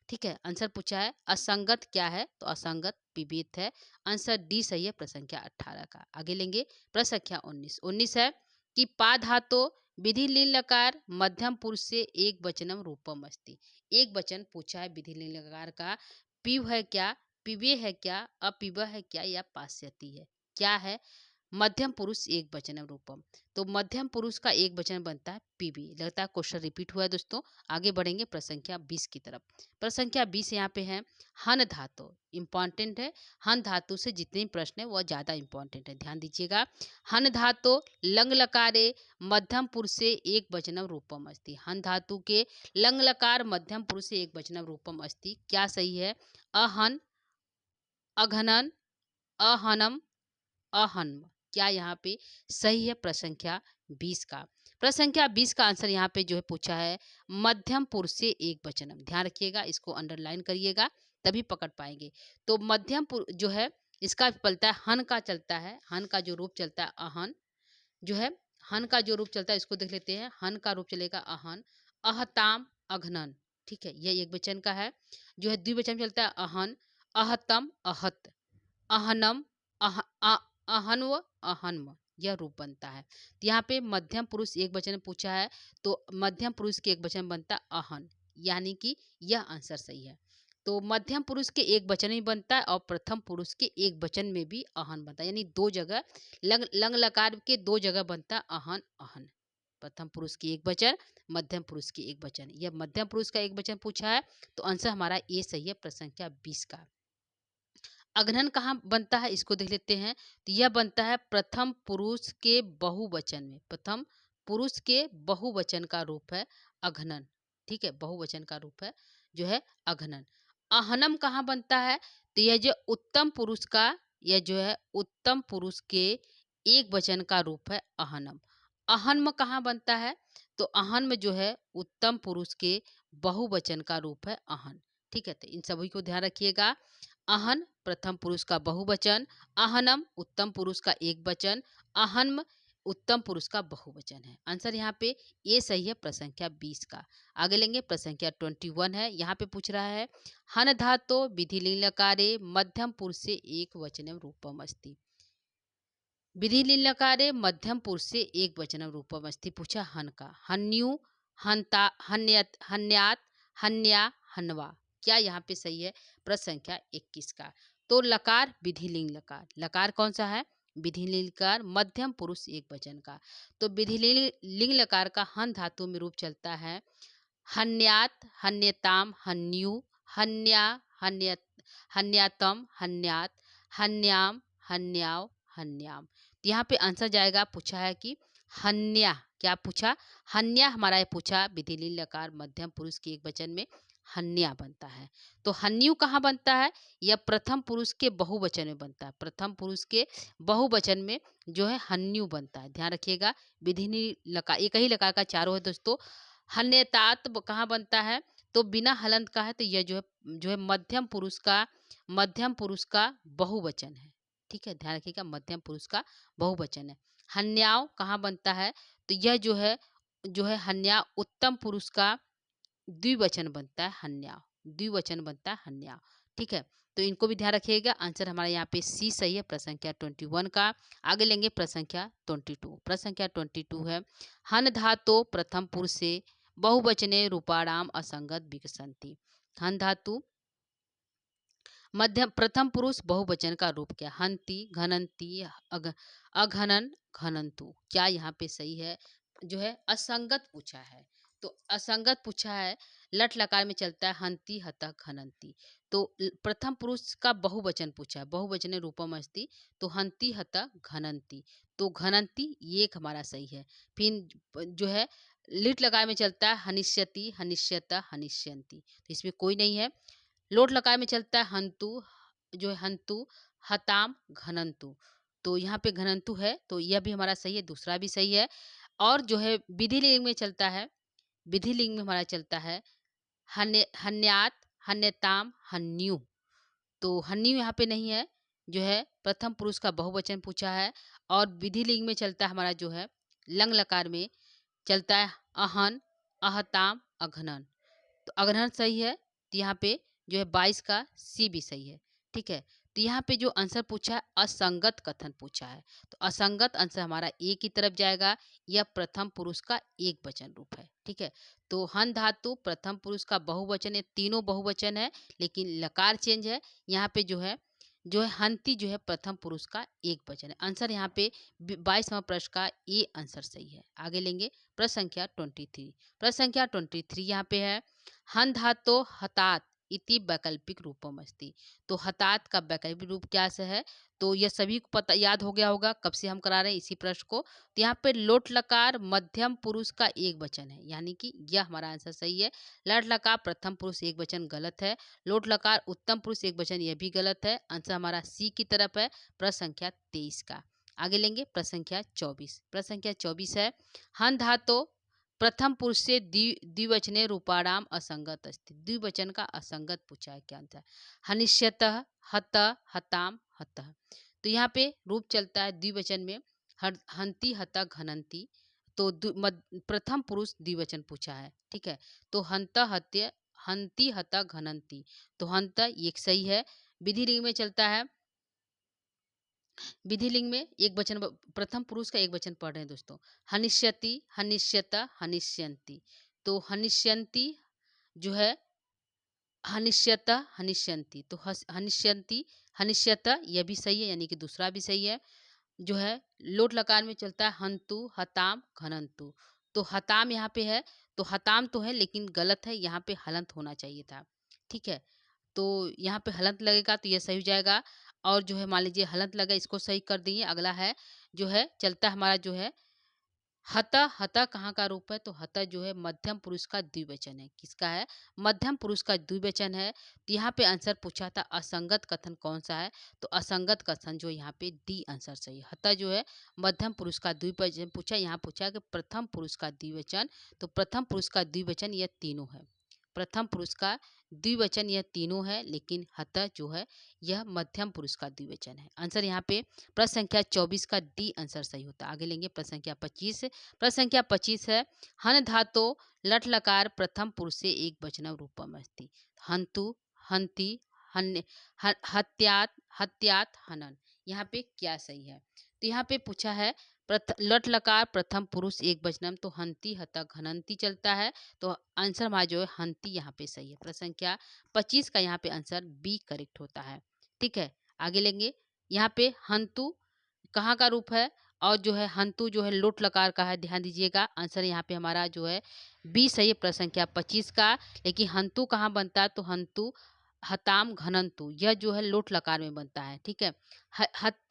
ठीक है। आंसर पूछा है असंगत क्या है तो असंगत पिबेत है। आंसर डी सही है प्रश्न संख्या 18 का। आगे लेंगे प्रश्न संख्या 19। 19 है कि पा धातो विधि लीन लकार मध्यम पुरुष से एक वचनम रूपम अस्ति। एक वचन पूछा है विधि लीन लकार का, पिव है क्या, पिबे है क्या, अपिब है क्या या पास्यति है। क्या है? मध्यम पुरुष एक वचन रूपम। तो मध्यम पुरुष का एक वचन बनता है पीबी। लगता है क्वेश्चन रिपीट हुआ है दोस्तों। आगे बढ़ेंगे प्रश्न संख्या 20 की तरफ। प्रश्न संख्या 20 यहाँ पे है हन धातु इंपॉर्टेंट है। हन धातु से जितने प्रश्न है वह ज्यादा इंपॉर्टेंट है, ध्यान दीजिएगा। हन धातु लंग लकारे मध्यम पुरुष से एक वचनम रूपम अस्ति। हन धातु के लंग लकार मध्यम पुरुष से एक वचनम रूपम अस्ति। क्या सही है? अहन, अघनन, अहनम, अहन्म। क्या यहाँ पे सही है? प्रश्न संख्या 20 का। प्रश्न संख्या 20 का आंसर यहाँ पे जो है पूछा है मध्यम पुरुष से एक वचनम। ध्यान रखिएगा, इसको अंडरलाइन करिएगा तभी पकड़ पाएंगे। तो मध्यम पुरुष जो है इसका चलता है हन का चलता है, हन का जो रूप चलता है अहन जो है, हन का जो रूप चलता है इसको देख लेते हैं। हन का रूप चलेगा अहन, अहताम, अघनन। ठीक है। यह एक वचन का है। जो है द्विवचन चलता है अहन, अहतम, अहत, अहनम, अह अहन्व, अहन्म, यह रूप बनता है। तो यहाँ पे मध्यम पुरुष एक वचन पूछा है तो मध्यम पुरुष के एक वचन बनता अहन, यानी कि यह आंसर सही है। तो मध्यम पुरुष के एक वचन में बनता है और प्रथम पुरुष के एक वचन में भी अहन बनता है, यानी दो जगह लंग लकार के दो जगह बनता अहन अहन। प्रथम पुरुष की एक वचन, मध्यम पुरुष की एक वचन। यह मध्यम पुरुष का एक वचन पूछा है तो आंसर हमारा ए सही है प्रश्न संख्या 20 का। अघनन कहाँ बनता है इसको देख लेते हैं। तो यह बनता है प्रथम पुरुष के बहुवचन में। प्रथम पुरुष के बहुवचन का रूप है अघनन। ठीक है। बहुवचन का रूप है जो है अघनन। अहनम कहाँ बनता है? तो यह जो उत्तम पुरुष का, यह जो है उत्तम पुरुष के एक वचन का रूप है अहनम। अहन्म कहाँ बनता है? तो अहन्म जो है उत्तम पुरुष के बहुवचन का रूप है अहन। ठीक है। तो इन सभी को ध्यान रखिएगा। अहन प्रथम पुरुष का बहुवचन, अहनम उत्तम पुरुष का एक वचन, अहन्म उत्तम पुरुष का बहुवचन है। आंसर यहाँ पे ये सही है प्रश्न संख्या 20 का। आगे लेंगे प्रश्न संख्या 21 है। यहाँ पे पूछ रहा है हन धातो विधि लीन लकारे मध्यम पुरुष से एक वचनम रूपम अस्ति। विधि लीन लकारे मध्यम पुरुष से एक वचनम रूपम अस्ति पूछा हन का। हन्यु, हंता, हन्यत, हन्यात, हन्या, हनवा। क्या यहाँ पे सही है? प्रश्न संख्या 21 का। तो लकार विधिलिंग लकार, लकार कौन सा है? विधिलिंग लकार, मध्यम पुरुष एक वचन का। तो विधिलिंग लिंग लकार का हन धातु में रूप चलता है हन्यात, हन्यताम, हन्यु, हन्या, हन्यत, हन्यातम, हन्यात, हन्याम, हन्याव, हन्याम। तो यहाँ पे आंसर जाएगा, पूछा है कि हन्या, क्या पूछा? हन्या हमारा ये पूछा, विधिलिंग लकार मध्यम पुरुष के एक वचन में हन्या बनता है। तो हन्यु कहाँ बनता है? यह प्रथम पुरुष के बहुवचन में बनता है। प्रथम पुरुष के बहुवचन में जो है हन्यु बनता है, ध्यान रखिएगा। विधिलिंग लकार एक ही लकार का चारों है दोस्तों। हन्यतात कहाँ बनता है? तो बिना हलंत का है, तो यह जो है मध्यम पुरुष का बहुवचन है। ठीक है, ध्यान रखिएगा, मध्यम पुरुष का बहुवचन है। हन्याव कहाँ बनता है? तो यह जो है हन्या उत्तम पुरुष का द्विवचन बनता है, हन्याव, द्विवचन बनता है हन्याव। ठीक है, तो इनको भी ध्यान रखिएगा। आंसर हमारा यहाँ पे सी सही है, प्रश्न संख्या 21 का। आगे लेंगे प्रश्न संख्या 22। प्रश्न संख्या 22 है, हन धातो प्रथम पुरुष से बहुवचने रूपाणाम असंगत विकसंति। हन धातु मध्यम प्रथम पुरुष बहुवचन का रूप क्या? हंति, घनंती, अघनन, घनंतु। क्या यहाँ पे सही है? जो है असंगत पूछा है। तो असंगत पूछा है, लट लकार में चलता है हंति, हतः, घनंती। तो प्रथम पुरुष का बहुवचन पूछा है, बहुवचने रूपम अस्ति, तो हंति, हतः, घनंती। तो घनंती ये एक हमारा सही है। फिर जो है लिट लकार में चलता है हनिष्यति, हनिष्यत, हनिष्यंती, तो इसमें कोई नहीं है। लोट लकार में चलता है हंतु, जो है हंतु, हताम, घनंतु। तो यहाँ पे घनंतु है, तो यह भी हमारा सही है, दूसरा भी सही है। और जो है विधिलिंग में चलता है, विधिलिंग में हमारा चलता है हन्यात, हन्यताम, हन्यु। तो हन्यु यहाँ पे नहीं है, जो है प्रथम पुरुष का बहुवचन पूछा है। और विधिलिंग में चलता है हमारा जो है लंग लकार में चलता है अहन, अहताम, अघनन। तो अग्रहण सही है, तो यहाँ पे जो है 22 का सी भी सही है। ठीक है, तो यहाँ पे जो आंसर पूछा है असंगत कथन पूछा है, तो असंगत आंसर हमारा ए की तरफ जाएगा। यह प्रथम पुरुष का एक वचन रूप है। ठीक है, तो हन धातु प्रथम पुरुष का बहुवचन है, तीनों बहुवचन है, लेकिन लकार चेंज है। यहाँ पे जो है हंती जो है प्रथम पुरुष का एक वचन है। आंसर यहाँ पे 22वां प्रश्न का ए आंसर सही है। आगे लेंगे प्रश्न संख्या 23। प्रश्न संख्या 23 यहाँ पे है, हन धातो हतात इति वैकल्पिक रूपम अस्ति। तो हतात का वैकल्पिक रूप क्या से है? तो यह सभी को पता याद हो गया होगा, कब से हम करा रहे हैं इसी प्रश्न को। तो यहाँ पे लोट लकार मध्यम पुरुष का एक वचन है, यानी कि यह हमारा आंसर सही है। लट लकार प्रथम पुरुष एक वचन गलत है। लोट लकार उत्तम पुरुष एक वचन, यह भी गलत है। आंसर हमारा सी की तरफ है, प्रश्न संख्या 23 का। आगे लेंगे प्रश्न संख्या 24। प्रश्न संख्या 24 है, हन धातो प्रथम पुरुष से द्विवचने रूपाणाम असंगत अस्ति। द्विवचन का असंगत पूछा है, क्या आंसर? हनिष्यतः, हत, हताम, हतः। तो यहाँ पे रूप चलता है द्विवचन में हंति, हत, घनंती। तो प्रथम पुरुष द्विवचन पूछा है। ठीक है, तो हंत, हत्य, हंति, हत, घनंती। तो हंत एक सही है। विधि लिंग में चलता है, विधिलिंग में एक वचन, प्रथम पुरुष का एक वचन पढ़ रहे हैं दोस्तों, हनिष्यति, हनिष्यत, हनिष्यंती। तो हनिष्यंती जो है हनिष्यत, हनिष्यंती। तो हनिष्यंती, हनिष्यत यह भी सही है, यानी कि दूसरा भी सही है। जो है लोट लकार में चलता है हंतु, हताम, घनंतु। तो हताम यहाँ पे है, तो हताम तो है लेकिन गलत है, यहाँ पे हलंत होना चाहिए था। ठीक है, तो यहाँ पे हलंत लगेगा तो यह सही हो जाएगा। और जो है मान लीजिए हलंत लगा, इसको सही कर दिए। अगला है जो है चलता हमारा जो है हत, हत कहाँ का रूप है? तो हत जो है मध्यम पुरुष का द्विवचन है। किसका है? मध्यम पुरुष का द्विवचन है। तो यहाँ पे आंसर पूछा था असंगत कथन कौन सा है? तो असंगत कथन जो यहाँ पे डी आंसर सही है। हत जो है मध्यम पुरुष का द्विवचन पूछा, यहाँ पूछा कि प्रथम पुरुष का द्विवचन। तो प्रथम पुरुष का द्विवचन यह तीनों है, प्रथम पुरुष का द्विवचन यह तीनों है, लेकिन हत जो है यह मध्यम पुरुष का द्विवचन है। आंसर यहाँ पे प्रश्न संख्या 24 का डी आंसर सही होता है। आगे लेंगे प्रश्न संख्या 25। प्रश्न संख्या 25 है, हन धातो लट लकार प्रथम पुरुष से एक वचनम रूपम अस्ति। हंतु, हंति, हन्य, हत्यात, हत्यात, हनन। यहाँ पे क्या सही है? तो यहाँ पे पूछा है लट लकार प्रथम पुरुष एक वचनम, तो हंती हता घनंती चलता है। तो आंसर हमारा जो है हंती यहाँ पे सही है। प्रश्न संख्या 25 का यहाँ पे आंसर बी करेक्ट होता है। ठीक है, आगे लेंगे। यहाँ पे हंतु कहाँ का रूप है, और जो है हंतु जो है लोट लकार का है, ध्यान दीजिएगा। आंसर यहाँ पे हमारा जो है बी सही है, प्रश्न संख्या 25 का। लेकिन हंतु कहाँ बनता है, तो हंतु हताम घनंतु, यह जो है लोट लकार में बनता है। ठीक है,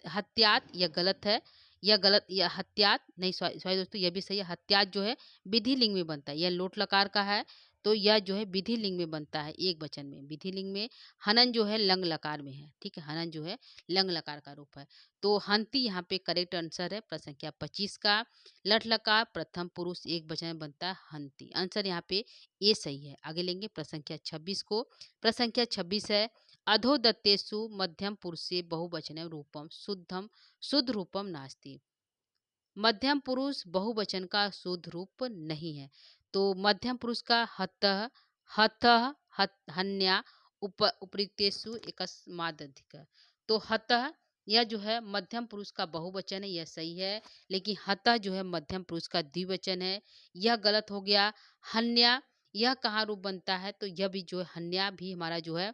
हत्यात यह गलत है, यह गलत, यह हत्यात नहीं, सॉरी सॉरी दोस्तों, यह भी सही है। हत्यात जो है विधि लिंग में बनता है, यह लोट लकार का है, तो यह जो है विधि लिंग में बनता है, एक वचन में विधि लिंग में। हनन जो है लंग लकार में है। ठीक है, हनन जो है लंग लकार का रूप है। तो हंती यहाँ पे करेक्ट आंसर है, प्रश्न संख्या 25 का। लट लकार प्रथम पुरुष एक वचन में बनता है हंती, आंसर यहाँ पे ए सही है। आगे लेंगे प्रश्न संख्या 26 को। प्रश्न संख्या 26 है, अधोदत्तेषु मध्यम पुरुषे बहुवचन रूपम शुद्धम शुद्ध रूपम नास्ति। मध्यम पुरुष बहुवचन का शुद्ध रूप नहीं है। तो मध्यम पुरुष का हतः, हतः, हन्या, उपरितेषु एकस्मादधिक। तो हतः यह जो है मध्यम पुरुष का बहुवचन है, यह सही है। लेकिन हतः जो है मध्यम पुरुष का द्विवचन है, यह गलत हो गया। हन्या यह कहाँ रूप बनता है, तो यह भी जो है हन्या भी हमारा जो है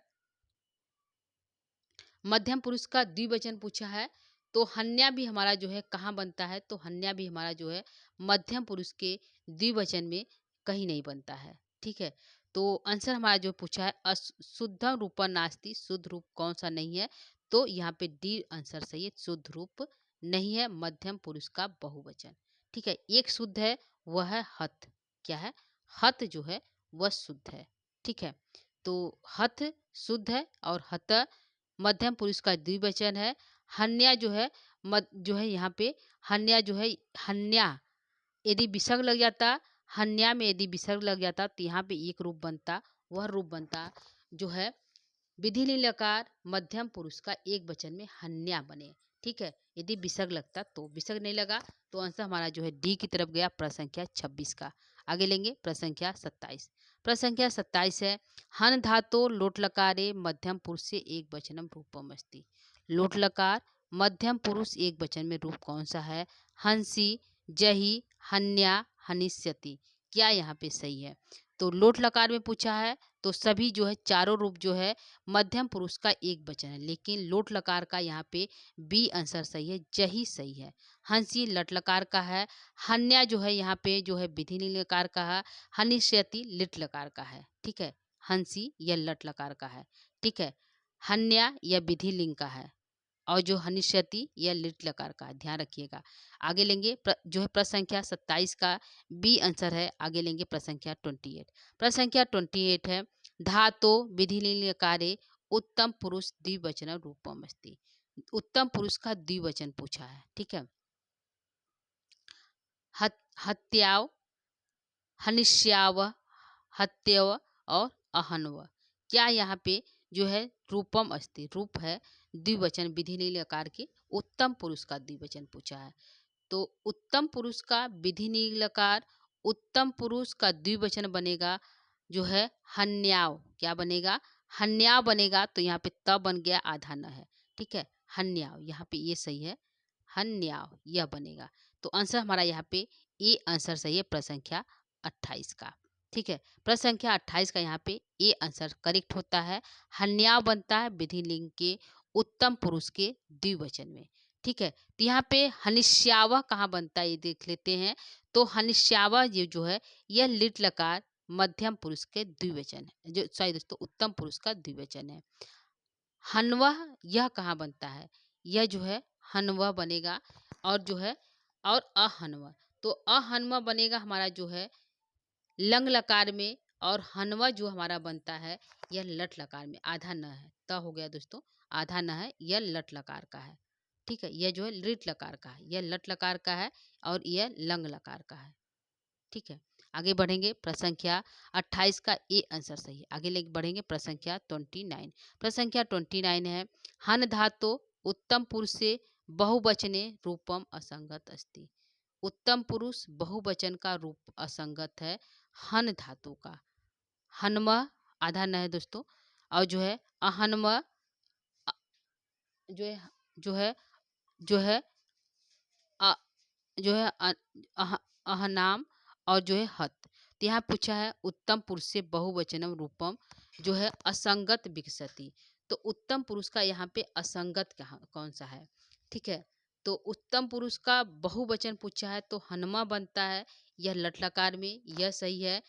मध्यम पुरुष का द्विवचन पूछा है। तो हन्या भी हमारा जो है कहाँ बनता है, तो हन्या भी हमारा जो है मध्यम पुरुष के द्विवचन में कहीं नहीं बनता है। ठीक है, तो आंसर हमारा जो पूछा है अशुद्ध रूप नास्ति, शुद्ध रूप कौन सा नहीं है, तो यहाँ पे डी आंसर सही है, शुद्ध रूप नहीं है मध्यम पुरुष का बहुवचन। ठीक है, एक शुद्ध है, वह है हत। क्या है, हत जो है वह शुद्ध है। ठीक है, तो हथ शुद्ध है और हत मध्यम पुरुष का द्विवचन है। हन्या जो है जो है यहाँ पे हन्या जो है, हन्या यदि विसर्ग लग जाता, हन्या में यदि विसर्ग लग जाता तो यहाँ पे एक रूप बनता, वह रूप बनता जो है विधि लकार मध्यम पुरुष का एक वचन में हन्या बने। ठीक है, यदि विसर्ग लगता, तो विसर्ग नहीं लगा, तो आंसर हमारा जो है डी की तरफ गया, प्रश्न संख्या 26 का। आगे लेंगे प्रश्न संख्या 27। प्रश्न संख्या 27 है, हन धातो लोट लकारे मध्यम पुरुष से एक वचनम रूपम अस्ति। लोट लकार मध्यम पुरुष एक वचन में रूप कौन सा है, हंसी, जही, हन्या, हनिष्यति। क्या यहाँ पे सही है, तो लोट लकार में पूछा है, तो सभी जो है चारों रूप जो है मध्यम पुरुष का एक वचन है। लेकिन लोट लकार का यहाँ पे बी आंसर सही है, जही सही है। हंसी लट लकार का है, हन्या जो है यहाँ पे जो है विधि लकार का है, हनिष्यति लिट लकार का है। ठीक है, हंसी यह लट लकार का है। ठीक है, हन्या यह विधि लिंग का है, और जो हनिष्यति यह लिट लकार का है, ध्यान रखिएगा। आगे लेंगे जो है प्रश्न संख्या 27 का बी आंसर है। आगे लेंगे प्रश्न संख्या 28। प्रश्न संख्या 28 है, धातो विधि लकारे उत्तम पुरुष द्विवचन रूपम अस्ति। उत्तम पुरुष का द्विवचन पूछा है। ठीक है, हत्याव, हनिष्याव, हत्यव और अहनव। क्या यहाँ पे जो है रूपम अस्ति, रूप है द्विवचन विधि लकार के उत्तम पुरुष का द्विवचन पूछा है। तो उत्तम पुरुष का विधि लकार उत्तम पुरुष का द्विवचन बनेगा जो है हन्याव। क्या बनेगा, हन्याव बनेगा। तो यहाँ पे त बन गया, आधा न है। ठीक है, हन्याव यहाँ पे ये सही है, हन्याव यह बनेगा। तो आंसर हमारा यहाँ पे ए आंसर सही है, प्रश्न संख्या 28 का। ठीक है, प्रश्न संख्या 28 का यहाँ पे ए आंसर करेक्ट होता है। हन्याव बनता है विधि लिंग के उत्तम पुरुष के द्विवचन में। ठीक है, तो यहाँ पे हनिष्यावा कहाँ बनता है ये देख लेते हैं। तो हनिष्यावा ये जो है यह लिट लकार मध्यम पुरुष के द्विवचन है, जो सॉरी दोस्तों उत्तम पुरुष का द्विवचन है। हनवह यह कहाँ बनता है, यह जो है हनवह बनेगा, और जो है और अहनवह। तो अहनवह बनेगा हमारा जो है लंग लकार में, और हनवा जो हमारा बनता है यह लट लकार में, आधा न है, त हो गया दोस्तों, आधा न है, यह लट लकार का है। ठीक है, यह जो है लिट लकार का है, यह लट लकार का है, और यह लंग लकार का है। ठीक है, आगे बढ़ेंगे प्रश्न संख्या 28 का ए आंसर सही है। आगे लेके बढ़ेंगे प्रश्न संख्या 29। प्रश्न संख्या 29 है, हन धातो उत्तम पुरुष से बहुवचने रूपम असंगत अस्ति। उत्तम पुरुष बहुवचन का रूप असंगत है हन धातु का। हनम आधा न है दोस्तों, और जो है अहनम जो है जो है जो है जो है अह, अहनाम और जो है हत। तो यहाँ पूछा है उत्तम पुरुष से बहुवचनम रूपम जो है असंगत विकसति। तो उत्तम पुरुष का यहाँ पे असंगत कहाँ कौन सा है? ठीक है, तो उत्तम पुरुष का बहुवचन पूछा है तो हनुमा बनता है, यह लट लकार में, यह सही है।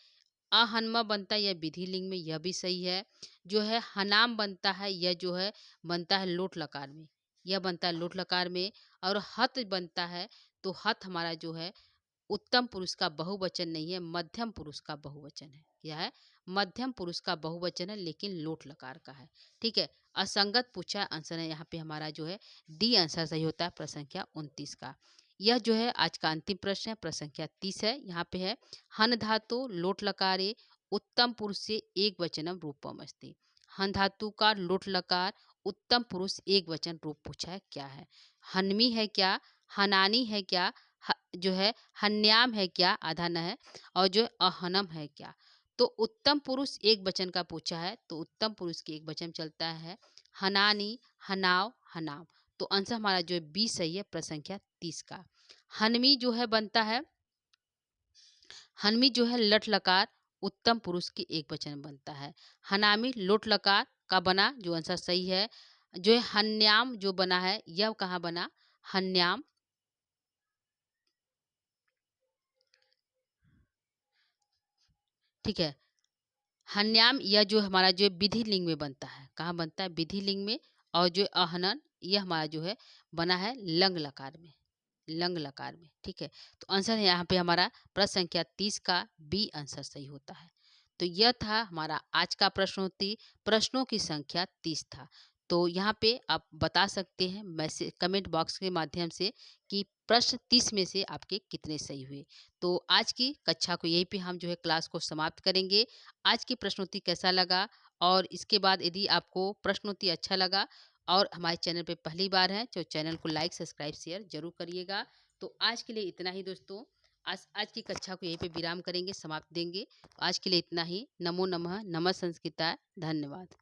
अहन्मा बनता है यह विधि लिंग में, यह भी सही है। जो है हनाम बनता है यह जो है बनता है लोट लकार में, यह बनता है लोट लकार में। और हत बनता है तो हत हमारा जो है उत्तम पुरुष का बहुवचन नहीं है, मध्यम पुरुष का बहुवचन है। यह है मध्यम पुरुष का बहुवचन है लेकिन लोट लकार का है। ठीक है, असंगत पूछा आंसर है यहाँ पे हमारा जो है डी आंसर सही होता है प्रश्न संख्या 29 का। यह जो है आज का अंतिम प्रश्न है, प्रश्न संख्या 30 है। यहाँ पे है हन धातु लोट लकारे उत्तम पुरुष से एक वचनम रूपम अस्ति। हन धातु का लोट लकार उत्तम पुरुष एक वचन रूप पूछा है, क्या है? हनमी है क्या, हनानी है क्या, जो है हन्याम है क्या, आधा न है, और जो है अहनम है क्या। तो उत्तम पुरुष एक वचन का पूछा है तो उत्तम पुरुष की एक वचन चलता है हनानी, हनाव, हनाम। तो आंसर हमारा जो है बी सही है प्रश्न संख्या 30 का। हनमी जो है बनता है, हनमी जो है लट लकार उत्तम पुरुष की एक वचन बनता है। हनामी लोट लकार का बना जो आंसर सही है। जो है हन्याम जो बना है यह कहाँ बना, हन्याम। ठीक है, हन्याम यह जो हमारा जो है विधि लिंग में बनता है, कहाँ बनता है, विधि लिंग में। और जो अहनन यह हमारा जो है बना है लंग लकार में, लंग लकार में। ठीक है, तो आंसर है यहाँ पे हमारा प्रश्न संख्या 30 का बी आंसर सही होता है। तो यह था हमारा आज का प्रश्नोत्तरी, प्रश्नों की संख्या 30 था। तो यहाँ पे आप बता सकते हैं मैसेज कमेंट बॉक्स के माध्यम से कि प्रश्न 30 में से आपके कितने सही हुए। तो आज की कक्षा को यहीं पे हम जो है क्लास को समाप्त करेंगे। आज की प्रश्नोत्तरी कैसा लगा, और इसके बाद यदि आपको प्रश्नोत्तरी अच्छा लगा और हमारे चैनल पे पहली बार है तो चैनल को लाइक सब्सक्राइब शेयर जरूर करिएगा। तो आज के लिए इतना ही दोस्तों, आज की कक्षा को यहीं पे विराम करेंगे, समाप्त देंगे। आज के लिए इतना ही। नमो नमः, नमः संस्कृताय, धन्यवाद।